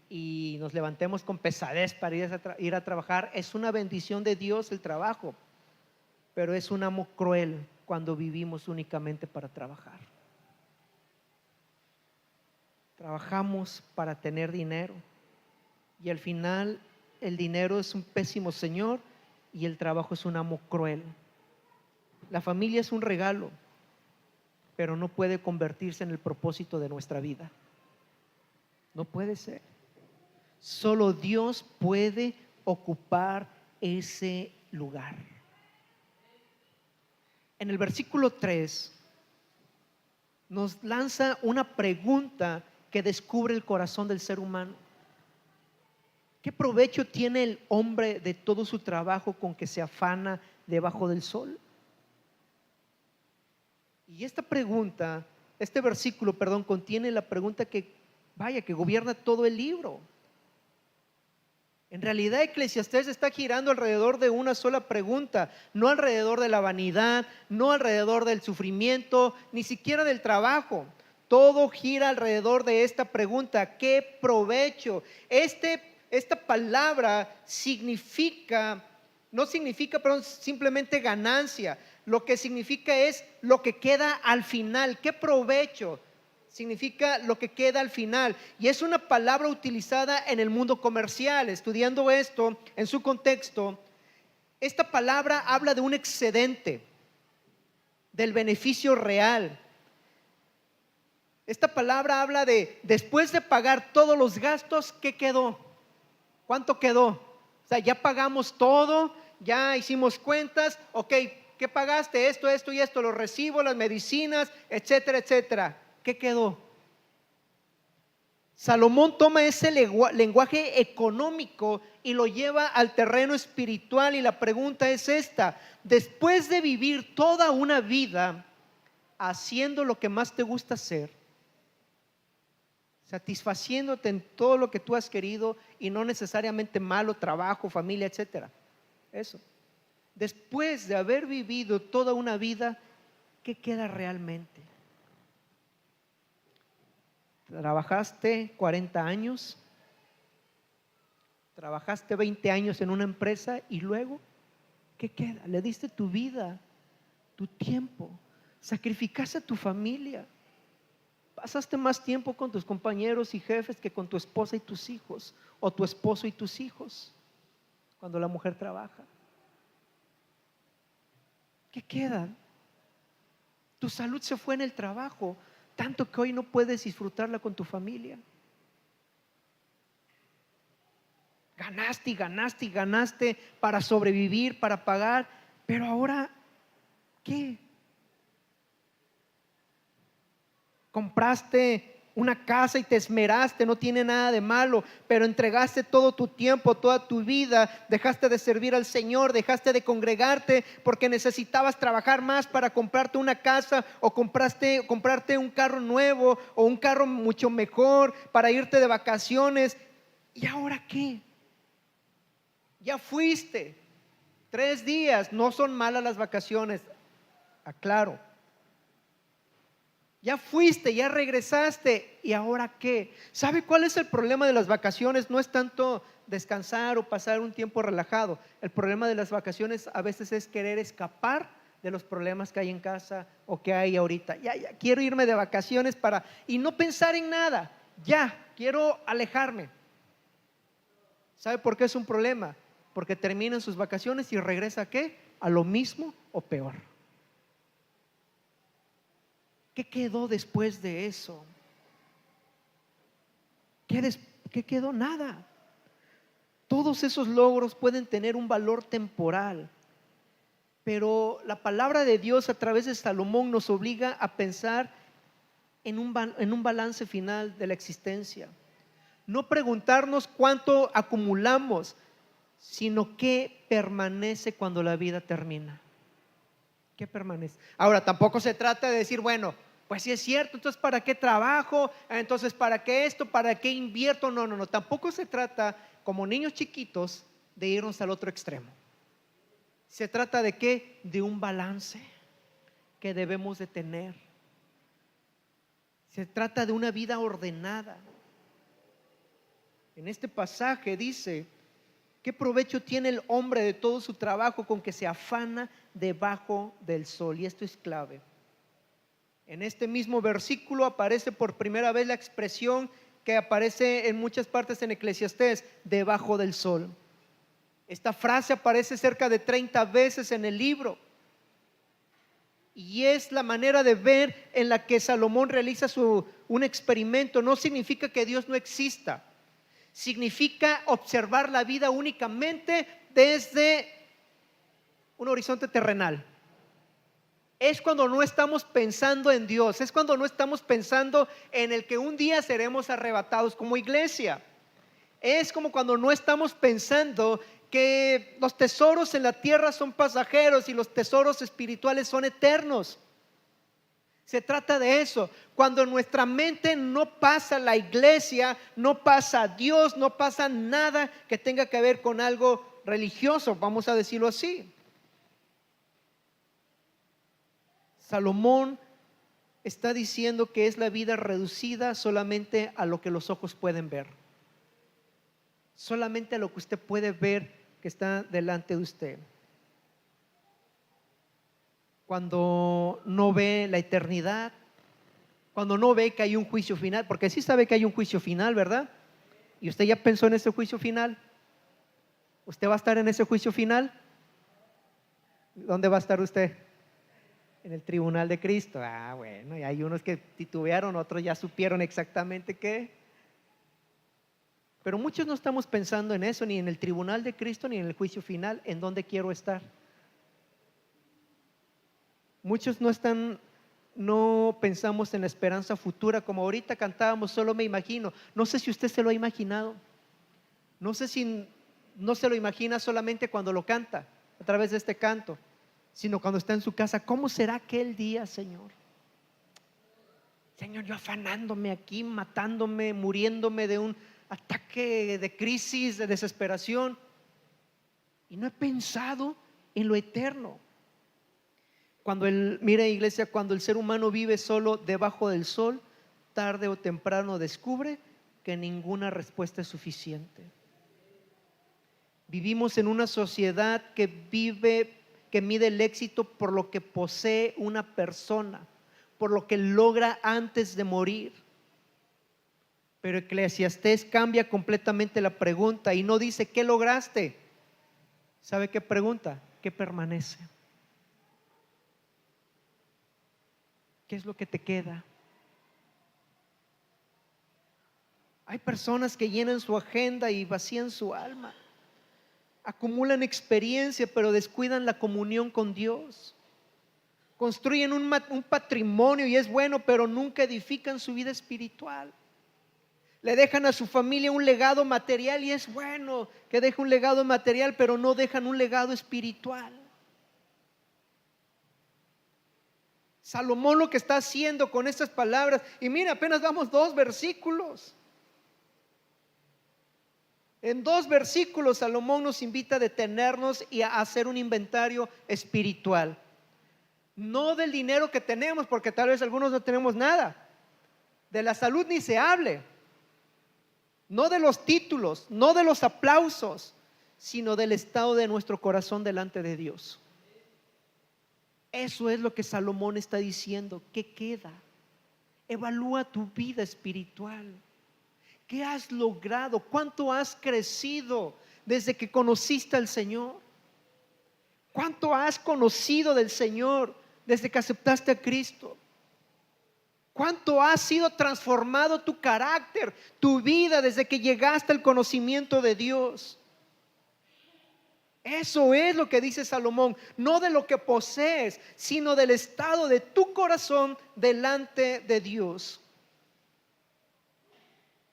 y nos levantemos con pesadez para ir a trabajar, es una bendición de Dios el trabajo. Pero es un amo cruel cuando vivimos únicamente para trabajar. Trabajamos para tener dinero y al final el dinero es un pésimo señor y el trabajo es un amo cruel. La familia es un regalo, pero no puede convertirse en el propósito de nuestra vida. No puede ser. Solo Dios puede ocupar ese lugar. En el versículo 3 nos lanza una pregunta que descubre el corazón del ser humano. ¿Qué provecho tiene el hombre de todo su trabajo con que se afana debajo del sol? Y esta pregunta, este versículo, contiene la pregunta que gobierna todo el libro. En realidad, Eclesiastés está girando alrededor de una sola pregunta, no alrededor de la vanidad, no alrededor del sufrimiento, ni siquiera del trabajo. Todo gira alrededor de esta pregunta: ¿qué provecho? Esta palabra no significa simplemente ganancia. lo que significa es lo que queda al final. ¿Qué provecho? Significa lo que queda al final. Y es una palabra utilizada en el mundo comercial. Estudiando esto en su contexto, esta palabra habla de un excedente, del beneficio real. Esta palabra habla de después de pagar todos los gastos, ¿qué quedó? ¿Cuánto quedó? O sea, ya pagamos todo, ya hicimos cuentas, ok, ¿qué pagaste? Esto y esto, los recibos, las medicinas, etcétera, etcétera. ¿Qué quedó? Salomón toma ese lenguaje económico y lo lleva al terreno espiritual, y la pregunta es esta: después de vivir toda una vida haciendo lo que más te gusta hacer, satisfaciéndote en todo lo que tú has querido y no necesariamente malo, trabajo, familia, etcétera, eso, después de haber vivido toda una vida, ¿qué queda realmente? ¿Trabajaste 40 años? ¿Trabajaste 20 años en una empresa y luego qué queda? Le diste tu vida, tu tiempo, sacrificaste a tu familia, pasaste más tiempo con tus compañeros y jefes que con tu esposa y tus hijos, o tu esposo y tus hijos, cuando la mujer trabaja. ¿Qué queda? Tu salud se fue en el trabajo, tanto que hoy no puedes disfrutarla con tu familia. Ganaste y ganaste y ganaste para sobrevivir, para pagar, pero ahora, ¿qué? Compraste una casa y te esmeraste, no tiene nada de malo, pero entregaste todo tu tiempo, toda tu vida, dejaste de servir al Señor, dejaste de congregarte porque necesitabas trabajar más para comprarte una casa, o comprarte un carro nuevo o un carro mucho mejor para irte de vacaciones. ¿Y ahora qué? Ya fuiste 3 días, no son malas las vacaciones, aclaro. Ya fuiste, ya regresaste, ¿y ahora qué? ¿Sabe cuál es el problema de las vacaciones? No es tanto descansar o pasar un tiempo relajado. El problema de las vacaciones a veces es querer escapar de los problemas que hay en casa o que hay ahorita. Ya quiero irme de vacaciones y no pensar en nada. Ya quiero alejarme. ¿Sabe por qué es un problema? Porque terminan sus vacaciones y regresa ¿a qué? A lo mismo o peor. ¿Qué quedó después de eso? ¿Qué quedó? Nada. Todos esos logros pueden tener un valor temporal, pero la palabra de Dios a través de Salomón nos obliga a pensar en un balance final de la existencia. No preguntarnos cuánto acumulamos, sino qué permanece cuando la vida termina. ¿Qué permanece? Ahora, tampoco se trata de decir, bueno, pues si es cierto, entonces ¿para qué trabajo? Entonces ¿para qué esto? ¿Para qué invierto? No, tampoco se trata, como niños chiquitos, de irnos al otro extremo. Se trata de qué? De un balance que debemos de tener. Se trata de una vida ordenada. En este pasaje dice: ¿qué provecho tiene el hombre de todo su trabajo con que se afana debajo del sol? Y esto es clave. En este mismo versículo aparece por primera vez la expresión que aparece en muchas partes en Eclesiastés: debajo del sol. Esta frase aparece cerca de 30 veces en el libro, y es la manera de ver en la que Salomón realiza un experimento. No significa que Dios no exista, significa observar la vida únicamente desde un horizonte terrenal. Es cuando no estamos pensando en Dios, es cuando no estamos pensando en el que un día seremos arrebatados como iglesia. Es como cuando no estamos pensando que los tesoros en la tierra son pasajeros y los tesoros espirituales son eternos. Se trata de eso. Cuando en nuestra mente no pasa la iglesia, no pasa Dios, no pasa nada que tenga que ver con algo religioso, vamos a decirlo así. Salomón está diciendo que es la vida reducida solamente a lo que los ojos pueden ver, solamente a lo que usted puede ver que está delante de usted. cuando no ve la eternidad, cuando no ve que hay un juicio final, porque sí sabe que hay un juicio final, ¿verdad? ¿Y usted ya pensó en ese juicio final? ¿Usted va a estar en ese juicio final? ¿Dónde va a estar usted? En el tribunal de Cristo. Ah, bueno, y hay unos que titubearon, otros ya supieron exactamente qué. Pero muchos no estamos pensando en eso, ni en el tribunal de Cristo, ni en el juicio final, en dónde quiero estar. Muchos no pensamos en la esperanza futura, como ahorita cantábamos, solo me imagino. No sé si usted se lo ha imaginado. No sé si no se lo imagina solamente cuando lo canta, a través de este canto, sino cuando está en su casa. ¿Cómo será aquel día, Señor? Señor, yo afanándome aquí, matándome, muriéndome de un ataque de crisis, de desesperación, y no he pensado en lo eterno. Mire, iglesia, cuando el ser humano vive solo debajo del sol, tarde o temprano descubre que ninguna respuesta es suficiente. Vivimos en una sociedad que mide el éxito por lo que posee una persona, por lo que logra antes de morir. Pero Eclesiastés cambia completamente la pregunta y no dice ¿qué lograste? ¿Sabe qué pregunta? ¿Qué permanece? ¿Qué es lo que te queda? Hay personas que llenan su agenda y vacían su alma, acumulan experiencia pero descuidan la comunión con Dios, construyen un patrimonio y es bueno, pero nunca edifican su vida espiritual. Le dejan a su familia un legado material y es bueno que deje un legado material, pero no dejan un legado espiritual. Salomón lo que está haciendo con estas palabras, y mira, apenas vamos 2 versículos. En 2 versículos Salomón nos invita a detenernos y a hacer un inventario espiritual. No del dinero que tenemos, porque tal vez algunos no tenemos nada. De la salud ni se hable. No de los títulos, no de los aplausos, sino del estado de nuestro corazón delante de Dios. Eso es lo que Salomón está diciendo. ¿Qué queda? Evalúa tu vida espiritual. ¿Qué has logrado? ¿Cuánto has crecido desde que conociste al Señor? ¿Cuánto has conocido del Señor desde que aceptaste a Cristo? ¿Cuánto ha sido transformado tu carácter, tu vida desde que llegaste al conocimiento de Dios? Eso es lo que dice Salomón, no de lo que posees, sino del estado de tu corazón delante de Dios.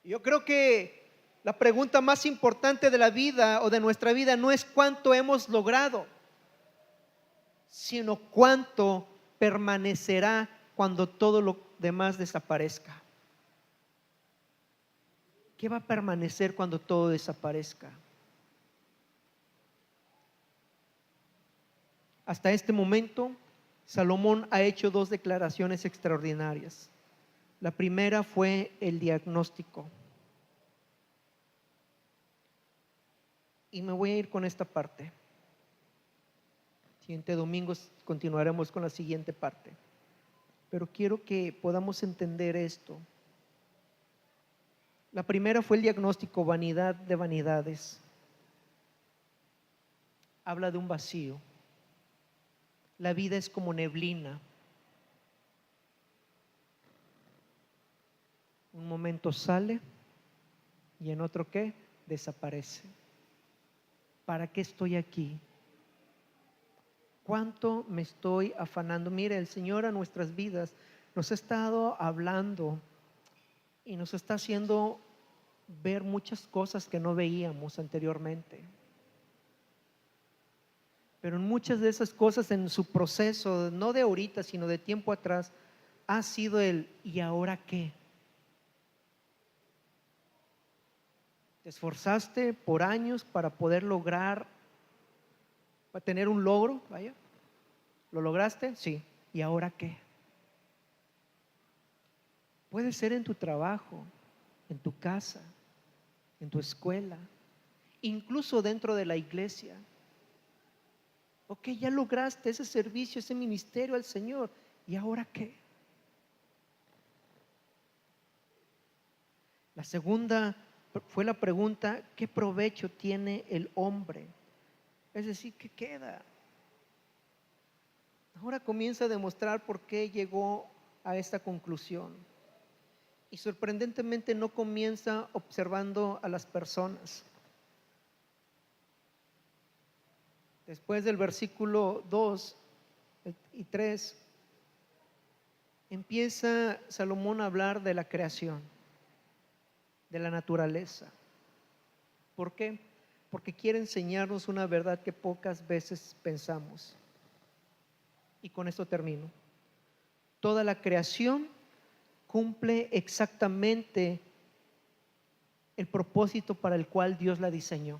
Yo creo que la pregunta más importante de la vida o de nuestra vida no es cuánto hemos logrado, sino cuánto permanecerá cuando todo lo demás desaparezca. ¿Qué va a permanecer cuando todo desaparezca? Hasta este momento, Salomón ha hecho 2 declaraciones extraordinarias. La primera fue el diagnóstico. Y me voy a ir con esta parte. Siguiente domingo continuaremos con la siguiente parte. Pero quiero que podamos entender esto. La primera fue el diagnóstico, vanidad de vanidades. Habla de un vacío. La vida es como neblina. Un momento sale y en otro ¿qué? Desaparece. ¿Para qué estoy aquí? ¿Cuánto me estoy afanando? Mire, el Señor a nuestras vidas nos ha estado hablando y nos está haciendo ver muchas cosas que no veíamos anteriormente. Pero en muchas de esas cosas en su proceso, no de ahorita, sino de tiempo atrás, ha sido el ¿y ahora qué? Te esforzaste por años para poder lograr, para tener un logro, vaya. ¿Lo lograste? Sí. ¿Y ahora qué? Puede ser en tu trabajo, en tu casa, en tu escuela, incluso dentro de la iglesia. Ok, ya lograste ese servicio, ese ministerio al Señor. ¿Y ahora qué? La segunda fue la pregunta: ¿qué provecho tiene el hombre? Es decir, ¿qué queda? Ahora comienza a demostrar por qué llegó a esta conclusión. Y sorprendentemente no comienza observando a las personas. Después del versículo 2 y 3, empieza Salomón a hablar de la creación, de la naturaleza. ¿Por qué? Porque quiere enseñarnos una verdad que pocas veces pensamos. Y con esto termino. Toda la creación cumple exactamente el propósito para el cual Dios la diseñó.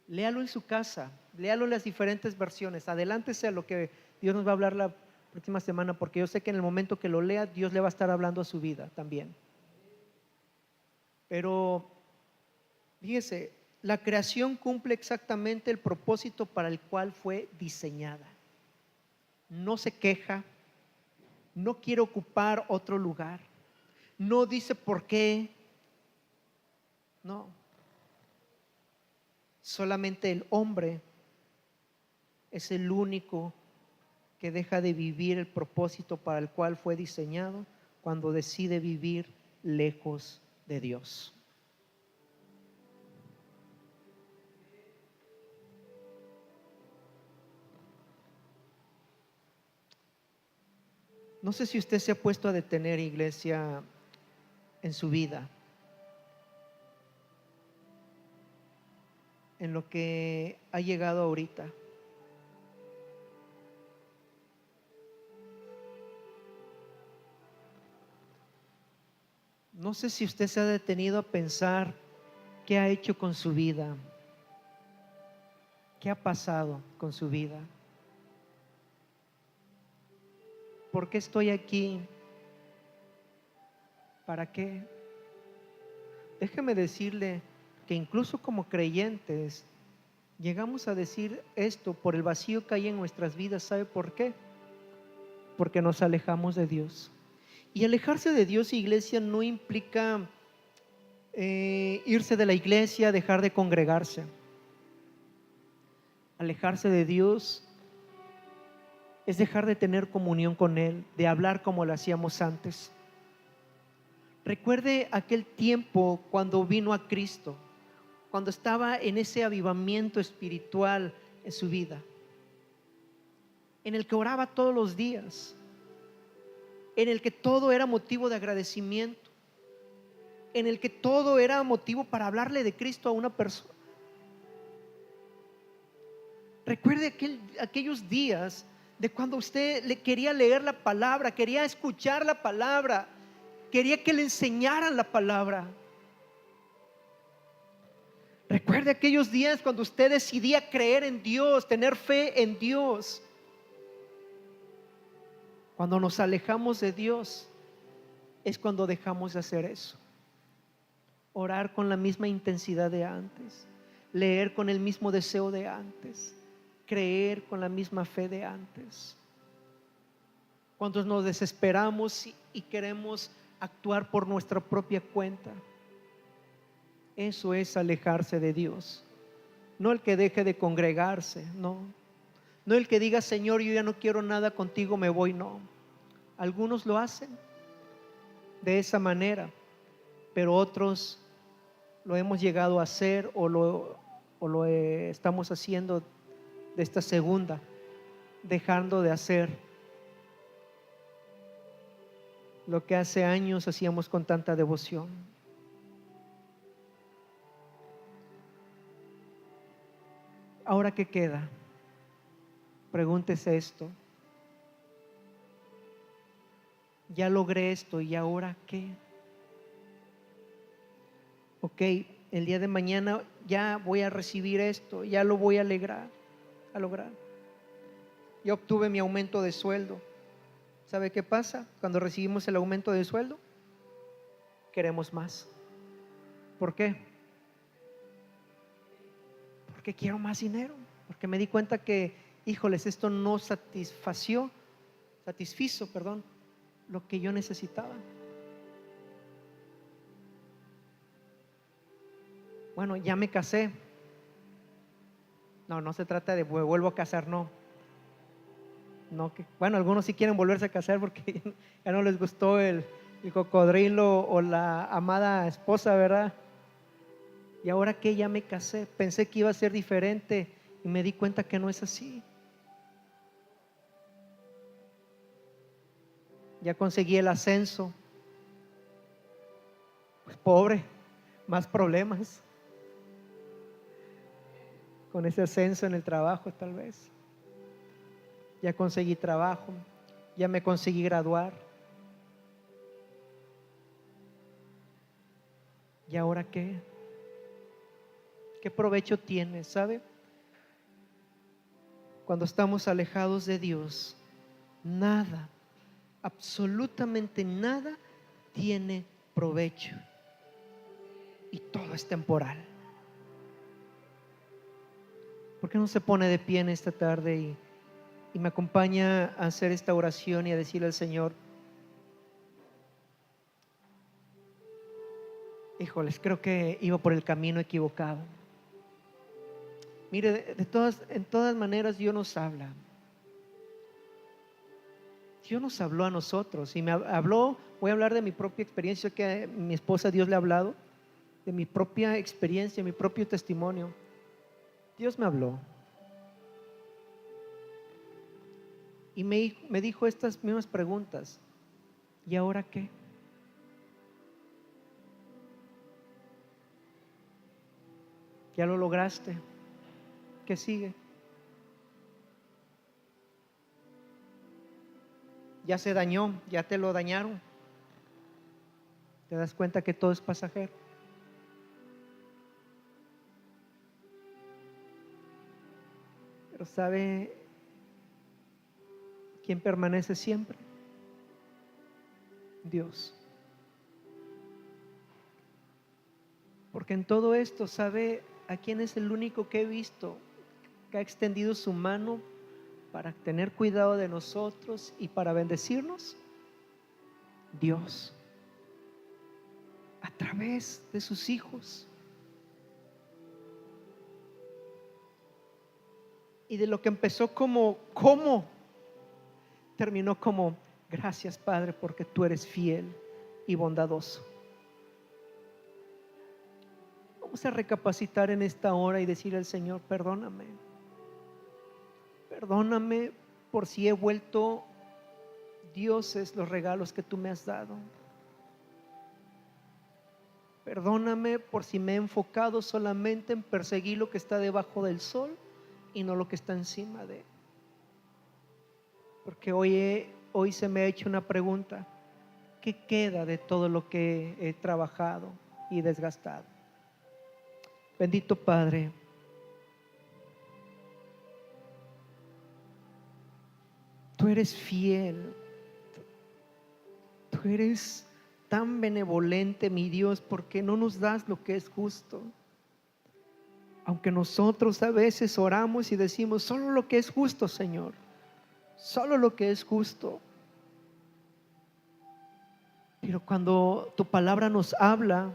Léalo en su casa, léalo en las diferentes versiones, adelántese a lo que Dios nos va a hablar la próxima semana, porque yo sé que en el momento que lo lea, Dios le va a estar hablando a su vida también. Pero fíjese, la creación cumple exactamente el propósito para el cual fue diseñada. No se queja, no quiere ocupar otro lugar, no dice por qué, no. Solamente el hombre es el único que deja de vivir el propósito para el cual fue diseñado cuando decide vivir lejos de Dios. No sé si usted se ha puesto a detener, iglesia, en su vida, en lo que ha llegado ahorita. No sé si usted se ha detenido a pensar qué ha hecho con su vida, qué ha pasado con su vida. ¿Por qué estoy aquí? ¿Para qué? Déjeme decirle que incluso como creyentes llegamos a decir esto por el vacío que hay en nuestras vidas. ¿Sabe por qué? Porque nos alejamos de Dios. Y alejarse de Dios, iglesia, no implica irse de la iglesia, dejar de congregarse. Alejarse de Dios es dejar de tener comunión con Él, de hablar como lo hacíamos antes. Recuerde aquel tiempo cuando vino a Cristo, cuando estaba en ese avivamiento espiritual en su vida, en el que oraba todos los días, en el que todo era motivo de agradecimiento, en el que todo era motivo para hablarle de Cristo a una persona. Recuerde aquellos días de cuando usted le quería leer la palabra, quería escuchar la palabra, quería que le enseñaran la palabra. Recuerde aquellos días cuando usted decidía creer en Dios, tener fe en Dios. Cuando nos alejamos de Dios es cuando dejamos de hacer eso. Orar con la misma intensidad de antes, leer con el mismo deseo de antes, creer con la misma fe de antes. Cuando nos desesperamos y queremos actuar por nuestra propia cuenta, eso es alejarse de Dios. No el que deje de congregarse, no. No el que diga: Señor, yo ya no quiero nada contigo, me voy, no. Algunos lo hacen de esa manera, pero otros lo hemos llegado a hacer o lo estamos haciendo de esta segunda, dejando de hacer lo que hace años hacíamos con tanta devoción. Ahora, ¿qué queda? Pregúntese esto. Ya logré esto, ¿y ahora qué? Ok, el día de mañana ya voy a recibir esto, ya lo voy a lograr. Ya obtuve mi aumento de sueldo. ¿Sabe qué pasa? Cuando recibimos el aumento de sueldo, queremos más. ¿Por qué? Porque quiero más dinero. porque me di cuenta que, híjoles, esto no satisfizo, lo que yo necesitaba. Bueno, ya me casé. No se trata de vuelvo a casar, no. Bueno, algunos sí quieren volverse a casar porque ya no les gustó el cocodrilo o la amada esposa, ¿verdad? Y ahora que ya me casé, pensé que iba a ser diferente y me di cuenta que no es así. Ya conseguí el ascenso. Pues pobre, más problemas con ese ascenso en el trabajo tal vez. Ya conseguí trabajo, ya me conseguí graduar. ¿Y ahora qué? ¿Qué provecho tiene? ¿Sabe? Cuando estamos alejados de Dios, nada, absolutamente nada tiene provecho. Y todo es temporal. ¿Por qué no se pone de pie en esta tarde y me acompaña a hacer esta oración y a decirle al Señor: híjoles, creo que iba por el camino equivocado. Mire, en todas maneras Dios nos habla. Dios nos habló a nosotros y me habló. Voy a hablar de mi propia experiencia, que a mi esposa Dios le ha hablado, de mi propia experiencia, mi propio testimonio. Dios me habló y me dijo estas mismas preguntas. ¿Y ahora qué? ¿Ya lo lograste? ¿Qué sigue? Ya se dañó, ya te lo dañaron. ¿Te das cuenta que todo es pasajero? Pero ¿sabe quién permanece siempre? Dios. Porque en todo esto, ¿sabe a quién es el único que he visto que ha extendido su mano para tener cuidado de nosotros y para bendecirnos? Dios, a través de sus hijos. Y de lo que empezó como ¿cómo? Terminó como: gracias, Padre, porque tú eres fiel y bondadoso. Vamos a recapacitar en esta hora y decirle al Señor: perdóname. Perdóname por si he vuelto dioses los regalos que tú me has dado. Perdóname por si me he enfocado solamente en perseguir lo que está debajo del sol y no lo que está encima de él. Porque hoy se me ha hecho una pregunta: ¿qué queda de todo lo que he trabajado y desgastado? Bendito Padre, tú eres fiel, tú eres tan benevolente, mi Dios, porque no nos das lo que es justo. Aunque nosotros a veces oramos y decimos: solo lo que es justo, Señor, solo lo que es justo. Pero cuando tu palabra nos habla,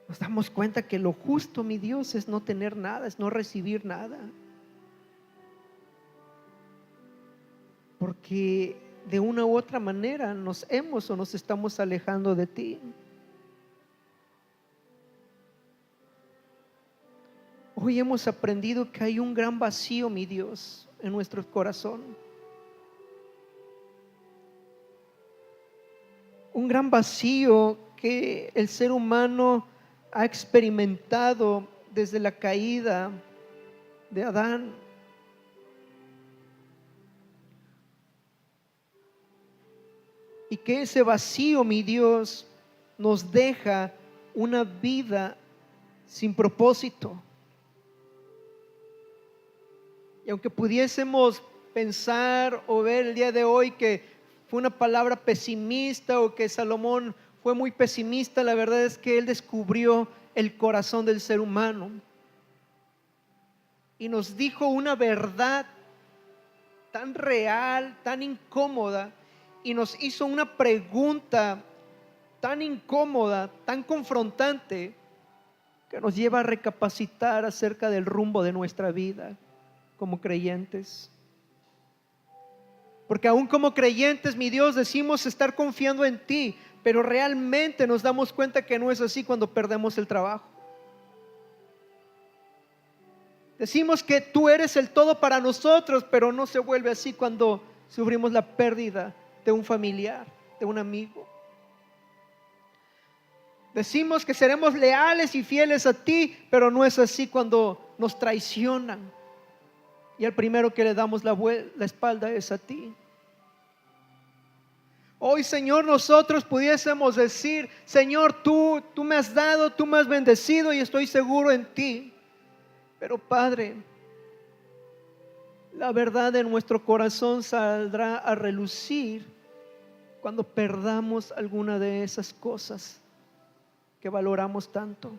nos damos cuenta que lo justo, mi Dios, es no tener nada, es no recibir nada. Porque de una u otra manera nos estamos alejando de ti. Hoy hemos aprendido que hay un gran vacío, mi Dios, en nuestro corazón. Un gran vacío que el ser humano ha experimentado desde la caída de Adán. Y que ese vacío, mi Dios, nos deja una vida sin propósito. Y aunque pudiésemos pensar o ver el día de hoy que fue una palabra pesimista o que Salomón fue muy pesimista, la verdad es que él descubrió el corazón del ser humano. y nos dijo una verdad tan real, tan incómoda, y nos hizo una pregunta tan incómoda, tan confrontante, que nos lleva a recapacitar acerca del rumbo de nuestra vida como creyentes. Porque aún como creyentes, mi Dios, decimos estar confiando en ti, pero realmente nos damos cuenta que no es así cuando perdemos el trabajo. Decimos que tú eres el todo para nosotros, pero no se vuelve así cuando sufrimos la pérdida de un familiar, de un amigo. Decimos que seremos leales y fieles a ti, pero no es así cuando nos traicionan y al primero que le damos la espalda es a ti. Hoy, Señor, nosotros pudiésemos decir: Señor, tú me has dado, tú me has bendecido y estoy seguro en ti. Pero Padre, la verdad de nuestro corazón saldrá a relucir cuando perdamos alguna de esas cosas que valoramos tanto.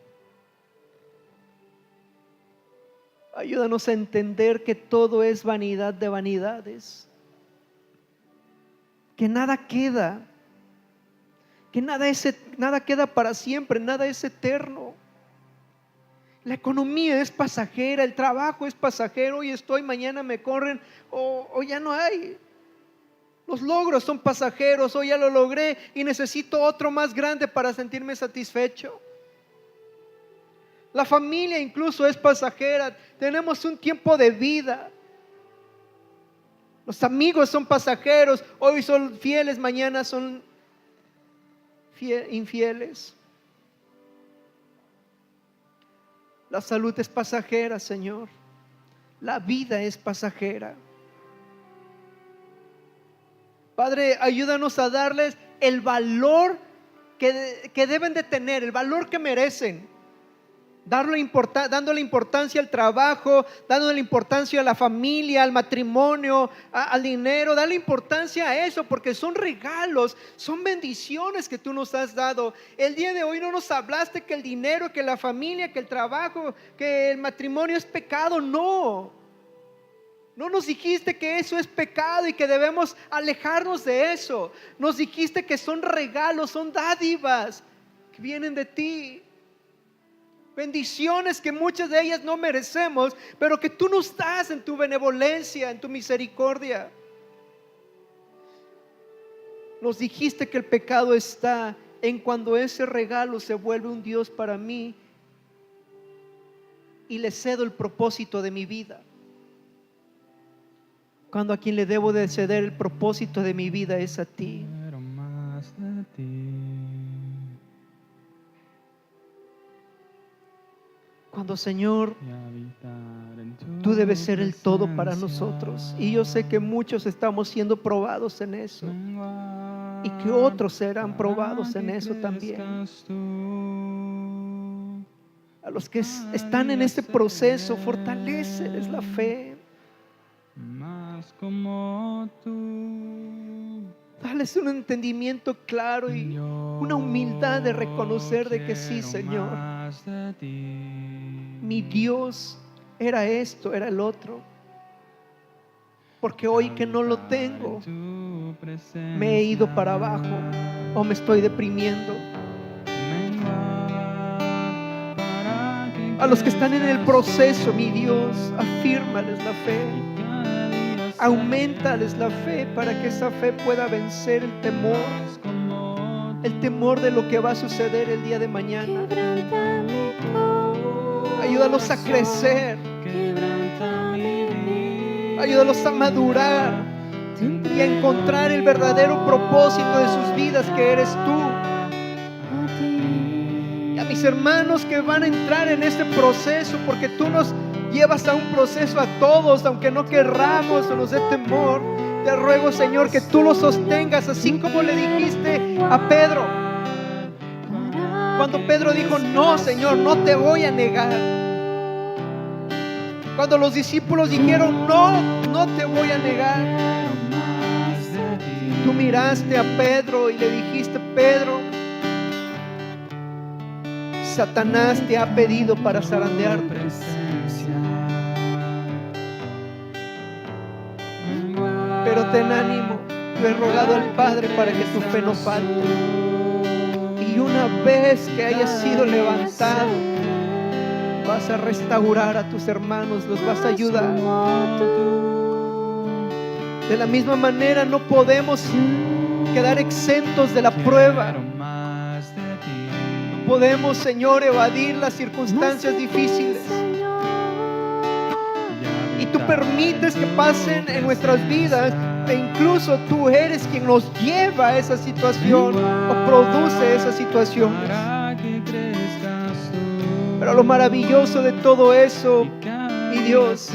Ayúdanos a entender que todo es vanidad de vanidades, que nada queda, que nada queda para siempre, nada es eterno. La economía es pasajera, el trabajo es pasajero, hoy estoy, mañana me corren o ya no hay. Los logros son pasajeros, hoy ya lo logré y necesito otro más grande para sentirme satisfecho. La familia incluso es pasajera, tenemos un tiempo de vida. Los amigos son pasajeros, hoy son fieles, mañana son infieles. La salud es pasajera, Señor. La vida es pasajera. Padre, ayúdanos a darles el valor que deben de tener, el valor que merecen. Dándole importancia al trabajo, dándole importancia a la familia, al matrimonio, al dinero. Dale importancia a eso porque son regalos, son bendiciones que tú nos has dado. El día de hoy no nos hablaste que el dinero, que la familia, que el trabajo, que el matrimonio es pecado. No nos dijiste que eso es pecado y que debemos alejarnos de eso. Nos dijiste que son regalos, son dádivas que vienen de ti. Bendiciones que muchas de ellas no merecemos, pero que tú nos das en tu benevolencia, en tu misericordia. Nos dijiste que el pecado está en cuando ese regalo se vuelve un Dios para mí y le cedo el propósito de mi vida. Cuando a quien le debo de ceder el propósito de mi vida es a ti. Quiero más de ti. Cuando, Señor, Y habitar en tú debes ser el todo para presencia. nosotros. Y yo sé que muchos estamos siendo probados en eso. Menguar Y que otros serán para probados en que eso también. crezcas tú. A los que están en este proceso, fortaléceles la fe. Más como tú. Dales un entendimiento claro y una humildad de reconocer de que sí, Señor, mi Dios era esto, era el otro. Porque hoy que no lo tengo, me he ido para abajo o me estoy deprimiendo. A los que están en el proceso, mi Dios, afírmales la fe. Auméntales la fe para que esa fe pueda vencer el temor de lo que va a suceder el día de mañana. Ayúdalos a crecer, ayúdalos a madurar y a encontrar el verdadero propósito de sus vidas, que eres tú. Y a mis hermanos que van a entrar en este proceso, porque tú nos llevas a un proceso a todos, aunque no querramos o nos dé temor. Te ruego, Señor, que tú los sostengas, así como le dijiste a Pedro. Cuando Pedro dijo: no, Señor, no te voy a negar. Cuando los discípulos dijeron: no te voy a negar. Tú miraste a Pedro y le dijiste: Pedro, Satanás te ha pedido para zarandearte. Pero ten ánimo, yo he rogado al Padre para que tu fe no falte. Y una vez que hayas sido levantado, vas a restaurar a tus hermanos, los vas a ayudar. De la misma manera no podemos quedar exentos de la prueba. No podemos, Señor, evadir las circunstancias difíciles. Y tú permites que pasen en nuestras vidas, e incluso tú eres quien nos lleva a esa situación o produce esas situaciones. Pero lo maravilloso de todo eso, mi Dios,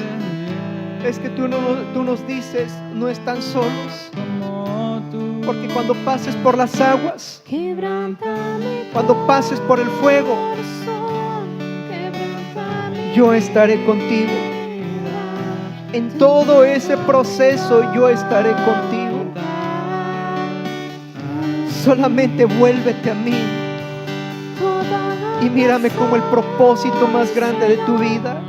es que tú nos dices, no están solos. Porque cuando pases por las aguas, cuando pases por el fuego, yo estaré contigo. En todo ese proceso yo estaré contigo. Solamente vuélvete a mí y mírame como el propósito más grande de tu vida.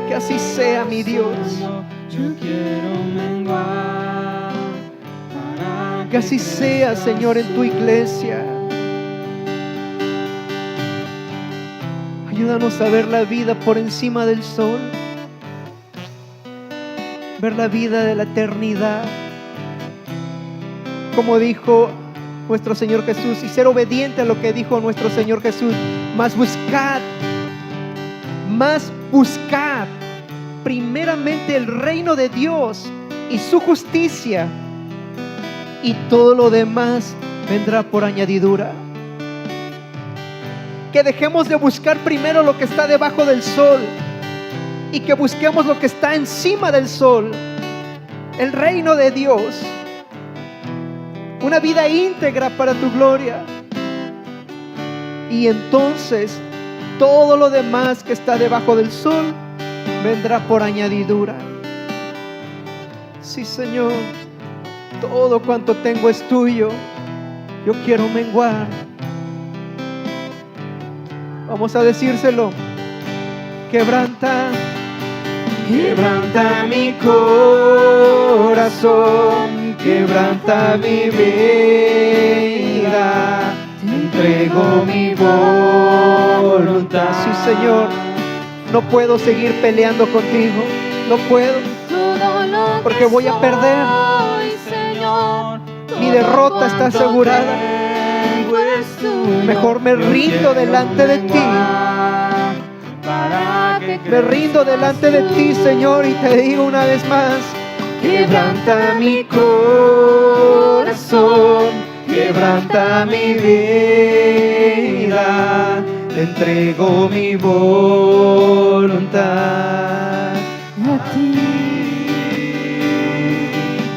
Que así sea, mi Dios. Que así sea, Señor, en tu iglesia. Ayúdanos a ver la vida por encima del sol, ver la vida de la eternidad, como dijo nuestro Señor Jesús, y ser obediente a lo que dijo nuestro Señor Jesús. Más buscad primeramente el reino de Dios y su justicia, y todo lo demás vendrá por añadidura. Que dejemos de buscar primero lo que está debajo del sol y que busquemos lo que está encima del sol, el reino de Dios, una vida íntegra para tu gloria. Y entonces todo lo demás que está debajo del sol vendrá por añadidura. Sí, Señor, todo cuanto tengo es tuyo. Yo quiero menguar. Vamos a decírselo. Quebranta mi corazón, quebranta mi vida, entrego mi voluntad. Sí, Señor, no puedo seguir peleando contigo, no puedo, porque voy a perder. Mi derrota está asegurada. Mejor me rindo delante de ti. Me rindo delante de ti, Señor, y te digo una vez más: quebranta mi corazón, quebranta mi vida, te entrego mi voluntad a ti.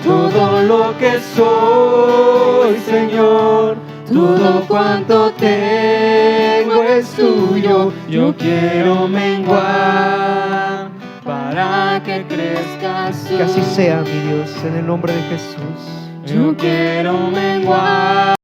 Todo lo que soy, Señor, todo cuanto tengo es tuyo. Yo quiero menguar para que crezcas tú. Que así sea, mi Dios, en el nombre de Jesús. Yo quiero menguar.